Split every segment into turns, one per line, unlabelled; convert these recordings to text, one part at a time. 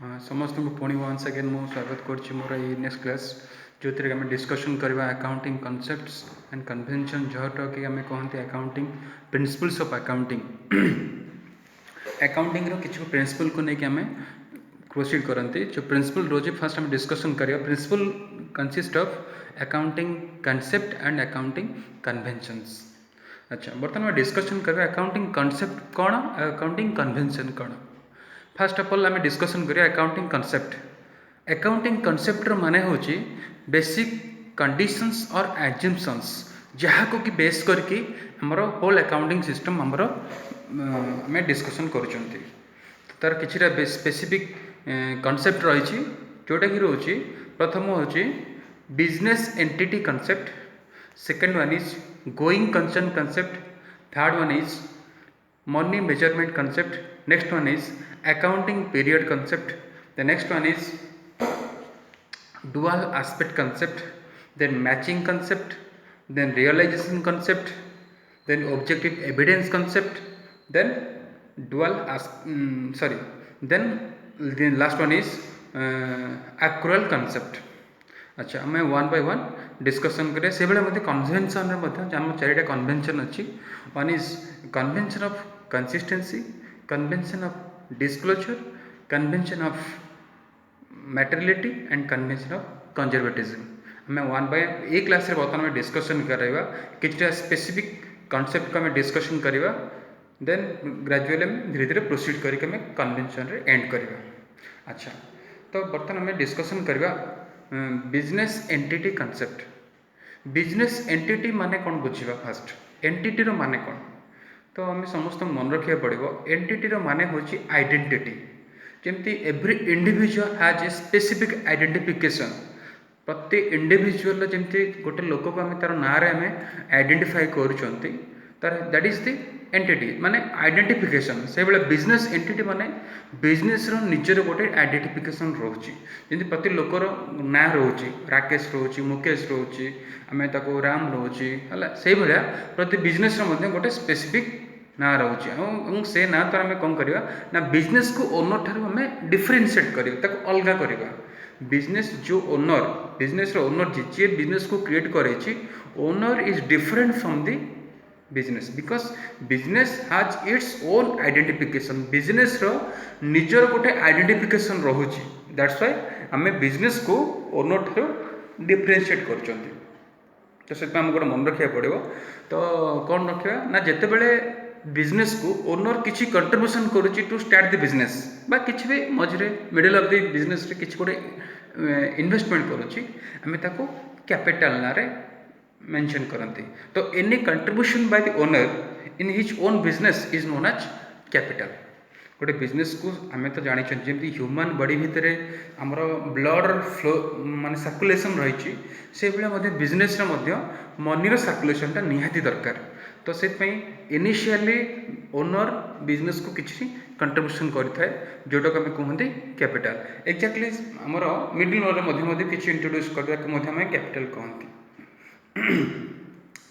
हाँ, समस्त को पुणी वन्स अगेन मु स्वागत करुच्ची मोर ये नेक्स्ट क्लास जो थी आम डिस्कसन करवा अकाउंटिंग कॉन्सेप्ट्स एंड कन्वेंशन जोटा कि आम कहते accounting principles of accounting accounting किसी प्रिंसिपल को लेकिन आम प्रोसीड करती जो प्रिंसिपल रोज फास्ट आम डिस्कसन करवा principle consist of accounting concept and accounting conventions. अच्छा, बर्तमान डिस्कसन करवा अकाउंटिंग कॉन्सेप्ट कौन अकाउंटिंग कन्वेंशन कौन। फास्ट ऑफ ऑल आम डिस्कसन करिया अकाउंटिंग कॉन्सेप्ट। अकाउंटिंग कॉन्सेप्ट माने होची बेसिक कंडीशंस और एजम्पशंस जहाँ को कि बेस करके हमर होल अकाउंटिंग सिस्टम हमर आम डिस्कसन करुचंती। तार किछिटा स्पेसिफिक कॉन्सेप्ट रही जोटा कि रोची प्रथम होची business entity concept, second one is going concern concept, third one is money measurement concept, next one is accounting period concept, the next one is dual aspect concept, then matching concept, then realization concept, then objective evidence concept, then then the last one is accrual concept। अच्छा, आम one by one discussion करें से भाई convention आम चारिटा convention अच्छी। One is convention of consistency, convention of disclosure, convention of materiality and convention of conservatism. आम one by a class रे बर्तमान डिस्कसन करवा किछटा स्पेसिफिक कॉन्सेप्ट को आम डिस्कसन करवा, देन ग्रेजुअली धीरे धीरे प्रोसीड करके आम कन्वेंशन रे एंड करवा। अच्छा, तो बर्तमान आम डिस्कसन करवा business entity concept. Business entity माने कौन बुझा फास्ट एंटिटी रो माने कौन, तो आम समस्त मन रखा पड़ो एंटिटी रो माने होची आइडेंटिटी। जमती every individual has a specific identification. प्रति इंडिविजुअल जमती गोटे लोक को आम तार ना रे आम आइडेंटिफाई करूछंती तार दैट इज द एंटिटी माने आइडेंटिफिकेशन। से भाई बिजनेस एंटिटी माने बिजनेस रो निजर गोटे आइडेंटिफिकेशन रोची। जमी प्रति लोकर ना रोची राकेश रोची, मुकेश रोची, आम ताको राम रोची है से भाया प्रति बिजनेस गोटे स्पेसिफिक ना रोचे। से ना तो आम कौन करवा ना बिजनेस को ओनर ठार आम डिफरेनसीएट करवा अलग करवा। बिजनेस जो ओनर बिजनेस ओनर जी बिजनेस को क्रिएट करे owner is different from the business because business has its own identification. Business रो निजर गोटे आइडेंटिफिकेशन रोची। दैट्स व्हाई आम बिजनेस को ओनर ठार डिफरेनसीएट कर। तो से गोटे मन रखा पड़ो। तो कौन रखा ना जिते बड़े बिजनेस को ओनर किसी कंट्रीब्यूशन करुच्ची टू स्टार्ट द बिजनेस बा किसी भी मझे मिडिल ऑफ द बिजनेस रे किसी गोटे इन्वेस्टमेंट करुच्ची आम ताको कैपिटल ना रे मेंशन करती। तो any contribution by the owner in his own business is known as capital. गोटे बिजनेस को आम तो जानी जमी ह्यूमन बॉडी भितर आमर ब्लड फ्लो माने सर्कुलेशन रही से भाई बिजनेस मनीर सर्कुलेशनटा निहाती दरकार। तो से इनिशियली ओनर बिजनेस को किसी कंट्रीब्यूशन करता है जोटा को आम कहते कैपिटल। एक्जाक्टली आमर मिडिल वर्ड किसी इंट्रोड्यूस करने कैपिटल कहती।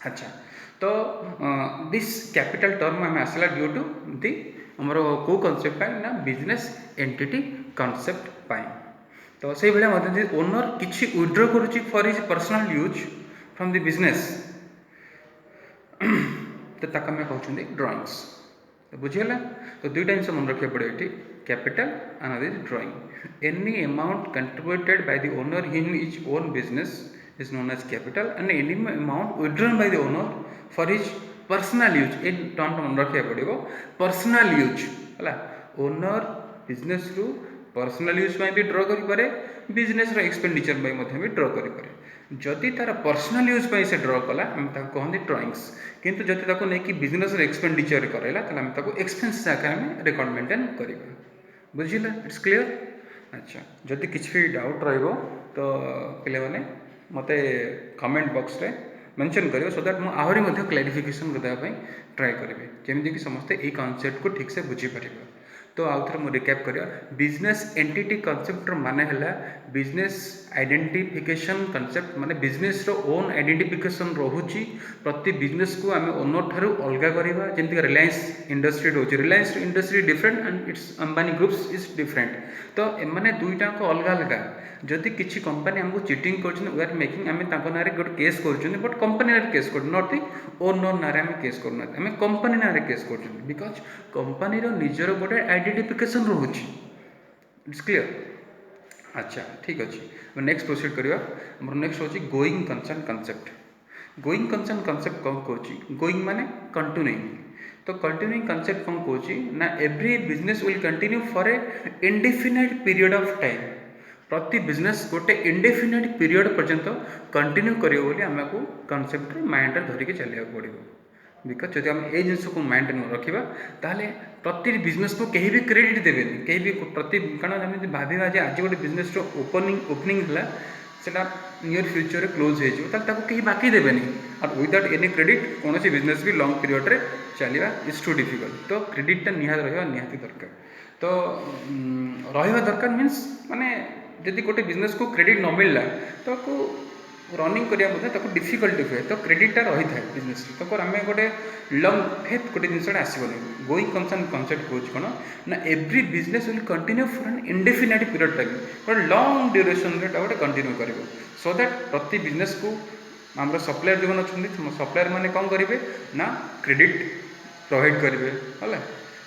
अच्छा, तो दिस कैपिटल टर्म आम आसला ड्यू टू दी आमर को कॉन्सेप्ट ना बिजनेस एंटिटी कॉन्सेप्ट पाई। तो से भाई ओनर किसी विड्रॉ करुच्ची for his personal use from the business तो ताक आम कहते ड्रॉइंग्स। तो बुझीगला। तो दुईटा जिन मन रखा पड़े ये capital and is drawing. Any amount contributed bye the owner in his own business is known as capital and any amount withdrawn by the owner for his personal use in term मन रखा पड़ो personal use है। Owner business रु personal use भी ड्र करें, business expenditure भी ड्र करें। जदि तार पर्सनल यूज से ड्र कला आम कहते ड्रॉइंग्स, किंतु जदि ताको नहीं बिजनेस एक्सपेंडिचर कराला तो एक्सपेंस आकार में रिकॉर्ड मेंटेन करवा। बुझिला, इट्स क्लियर। अच्छा, जदि किसी भी डाउट रहिबो तो पिले माने मते कमेंट बॉक्स रे मेंशन करियो सो दैट मु आहरी मध्ये क्लैरिफिकेशन देबा पई ट्राई करिवे जेमिति कि समस्ते ए कांसेप्ट को ठीक से बुझी परिबो। तो आउ थे रिकैप करिया बिजनेस एंटिटी कॉन्सेप्ट माने हला बिजनेस आइडेंटिफिकेशन कॉन्सेप्ट माने बिजनेस रो ओन आइडेंटिफिकेशन रोहुची प्रति बिजनेस को आम ओनर ठारू अलग करवा जमी रिलायंस इंडस्ट्री रोचे Reliance industry different and it's Ambani groups is different तो एमाने दुईटा अलग अलग जदि किसी कंपनी आमको चिटिंग कर मेकिंग आम ना गोटे केस कर बट कंपनी ना केस कर नट दि ओनर ना आम केस करना आम कंपनी ना केस कर बिकज कंपनी निजर गोटे आइडेंटिफिकेशन रोचे इट्स क्लियर। अच्छा ठीक अच्छे नेक्स्ट प्रोसीड करवा नेक्स्ट हूँ going concern concept. Going concern concept कौन कौन गोइंग माने कंटिन्यूइंग तो कंटिन्यूइंग कॉन्सेप्ट कौन कौन ना every business will continue for a indefinite period of time प्रति बिजनेस गोटे इंडेफिनाइट पीरियड पर्यंत कंटिन्यू करियो बोली आमको कॉन्सेप्ट माइंड धरिकी चलिया पड़ो बिकज जब आम ये जिनस को माइंड न रखा ताहले प्रति बिजनेस को कहीं भी क्रेडिट देवे कहीं भी प्रति कारण जमी भाविया जे आज गोटे बिजनेस ओपनिंग है सेटा नियर फ्यूचर क्लोज हो कहीं बाकी देवेनि और विदाउट एनी क्रेडिट कौन बिजनेस भी लंग पीरियड रे चलवा इज टू डिफिकल्ट तो क्रेडिटा निहाती दरकार तो रहा दरकार मीन्स माने जदि गोटे बिजनेस को क्रेडिट न मिलला तो रनिंग करने डिफिकल्ट हुए तो क्रेडिटा रही है बिजनेस तो आम गोटे लंग फेथ गोटे जिन आसबनी गोइंग कंसर्न कॉन्सेप्ट कौन कौन ना every business will continue for an indefinite period time गोटे लंग ड्यूरेशन गोटे कंटिन्यू कर सो दैट प्रति बिजनेस को आम सप्लायर जो अच्छा सप्लायर मैंने कौन करेंगे ना क्रेडिट प्रोवाइड करेंगे है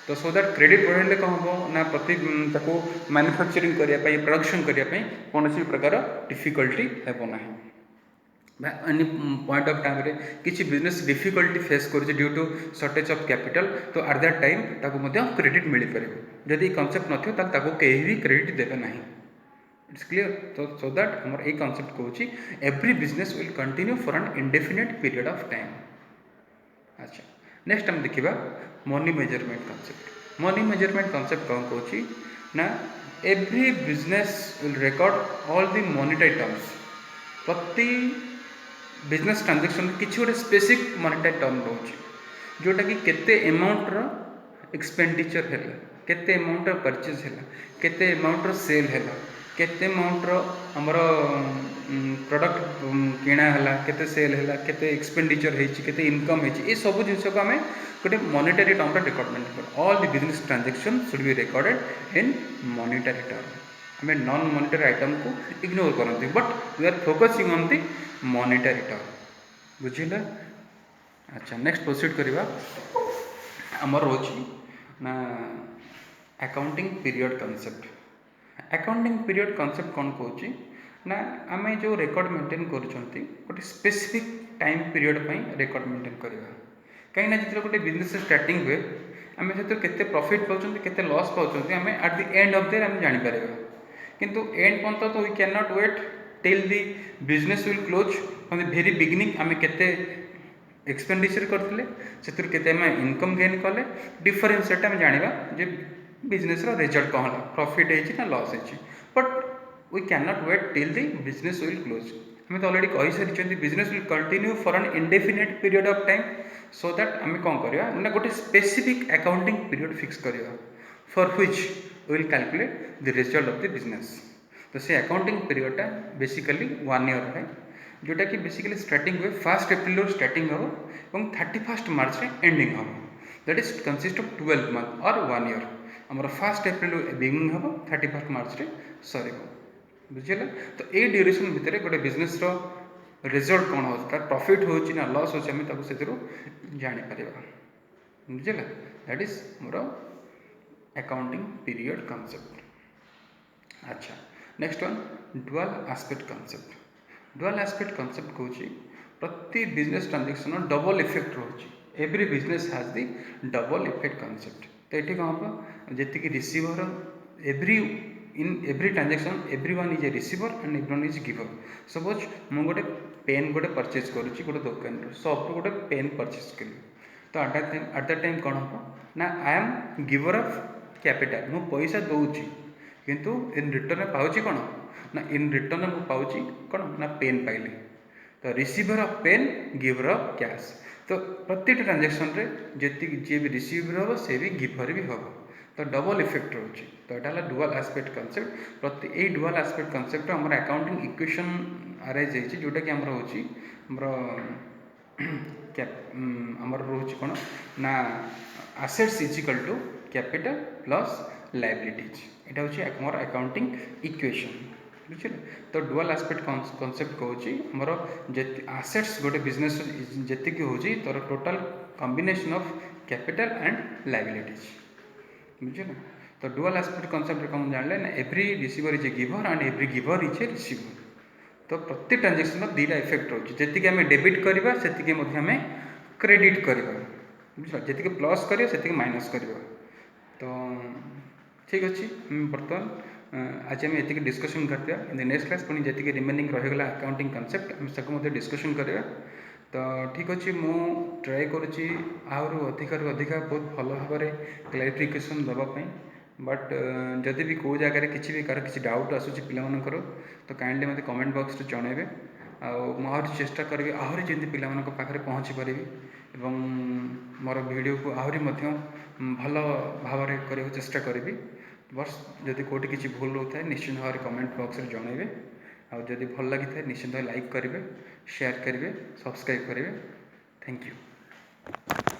तो सो दैट क्रेडिट बढ़े कौन हम ना प्रति मैन्युफैक्चरिंग करने प्रोडक्शन करने कौन प्रकार डिफिकल्टी हेबना एनी पॉइंट ऑफ टाइम रे किसी बिजनेस डिफिकल्टी फेस कर due to shortage of capital तो एट दैट टाइम ताको क्रेडिट मिल पारे जदि कॉन्सेप्ट न थो कहीं भी क्रेडिट देवे ना इट्स क्लियर तो सो दैट आम ये कॉन्सेप्ट कौन every business will continue for an indefinite period of time. अच्छा नेक्स्ट हम देखा money measurement concept. Money measurement concept कौन कौन ना every business will record all the monetary terms प्रति बिजनेस ट्रांजेक्शन किसी गोटे स्पेसिफिक मॉनिटरी टर्म रोचे जोटा कि केते अमाउंट रो एक्सपेंडिचर है केते अमाउंट रो परचेज है केते अमाउंट रो सेल है केते अमाउंट रो हमर प्रोडक्ट किणा है केते सेल है केते एक्सपेंडिचर होती केते इनकम होती सब जिन को आम गोटे मॉनिटरी टर्म रिकॉर्डमेंट कर all the business transaction should be recorded in monetary term आम नॉन मॉनिटरी आइटम को इग्नोर करते but we are focusing on the monetary term बुझिले। अच्छा नेक्स्ट प्रोसीड करवा आमर रोची ना accounting period concept. Accounting period concept कौन कौन ना आम जो रेकर्ड मेंटेन कर specific time period record maintain करवा कहीं जो गोटे बिजनेस स्टार्टिंग हुए आम से प्रॉफिट पाँच के लॉस पाँच आम at the end of the आम जापर किंतु एंड पर्यंत तो we can not wait till the business will close from the very beginning आम केते एक्सपेंडिचर करते से इनकम गेन कले डिफरेन्स आम जाना जे बिजनेस रिजल्ट कौन है प्रॉफिट है लॉस है but we can not wait till the business will close आम तो अलरेडी कही सारी business will continue for an indefinite period of time so that आम कौन करवा ना गोटे स्पेसिफिक अकाउंटिंग पीरियड फिक्स करवा for which will calculate the result of the business तो से अकाउंटिंग पीरियडटा बेसिकली 1 ईयर है जोटा कि बेसिकली स्टार्टिंग हुए 1 एप्रिल स्टार्टिंग हम और 31 मार्च रे एंडिंग हम that is consist of 12 month और 1 ईयर आमर 1 एप्रिल बिगिनिंग हम 31 मार्च रे सर बुझे तो ये ड्यूरेशन भितर गोटे बिजनेस रिजल्ट कौन हो प्रॉफिट हो ना लॉस हो जापर बुझे दैट इज मोर अकाउंटिंग पीरियड कॉन्सेप्ट। अच्छा next one dual aspect concept. Dual aspect concept कौन प्रति बिजनेस ट्रांजेक्शन डबल इफेक्ट रोचे every business has the double effect concept तो ये कौन हम जी receiver every in every transaction every one is a receiver and every one is giver suppose मु गोटे पेन गोटे परचेज करुच्ची गोटे दुकान सब गोटे पेन परचेज कली तो एट दैट टाइम कौन हम ना I am giver of capital मु पैसा दूची किंतु इन रिटर्न पाऊँ कौन ना इन रिटर्न मु पाऊँ कौन ना पेन पाइली तो रिसीवर ऑफ पेन गिवर ऑफ कैश तो प्रत्येक ट्रांजेक्शन रे जी भी रिसीवर हम से भी गिवर भी हम तो डबल इफेक्ट रोचे। तो यहाँ डुअल एस्पेक्ट कॉन्सेप्ट प्रति यही डुअल एस्पेक्ट कॉन्सेप्ट आम अकाउंटिंग इक्वेशन अराइज होती जोटा कि आमर होची आमर रोच कौन ना assets is equal to capital plus liabilities यहाँ हूँ आमर अकाउंटिंग इक्वेशन बुझे। तो डुअल एस्पेक्ट कॉन्सेप्ट कौन आमर एसेट्स गोटे बिजनेस जी हूँ तर total combination of capital and liabilities बुझे ना। तो डुअल एस्पेक्ट कॉन्सेप्ट कौन जानले ना every receiver is a giver and every giver is a receiver. तो प्रत्येक ट्रांजेक्शन दीटा इफेक्ट रोचे जी आम डेबिट करवा से आम क्रेडिट करवा बुझ जी प्लस करवा से माइनस करवा। तो ठीक अच्छे बर्तमान आज आम ये डिस्कसन करते नेक्स्ट क्लास पुणी जी रिमेनिंग रहीगला अकाउंटिंग कॉन्सेप्ट आम डिस्कसन करवा। तो ठीक अच्छे मु ट्राए करुँची अधिकार अधिका बहुत भल भाव में क्लारिफिकेशन देवाई बट जदि भी कौ जगार किसी भी कार किसी डाउट आसूँ पिलाମାନଙ୍କର तो काइंडली मत कमेंट बॉक्स जनइबे आहरी चेष्टा करी आहरी जमी पाखे पहुँची पारि एवं मोर वीडियो को आहरी भल भाव में करने चेष्टा करी बस जदि कौटी किसी भूल होता है निश्चित भाव में कमेंट बॉक्स में जनइबे आदि भल लगी था निश्चित लाइक करेंगे शेयर करेंगे सब्सक्राइब करेंगे। Thank you.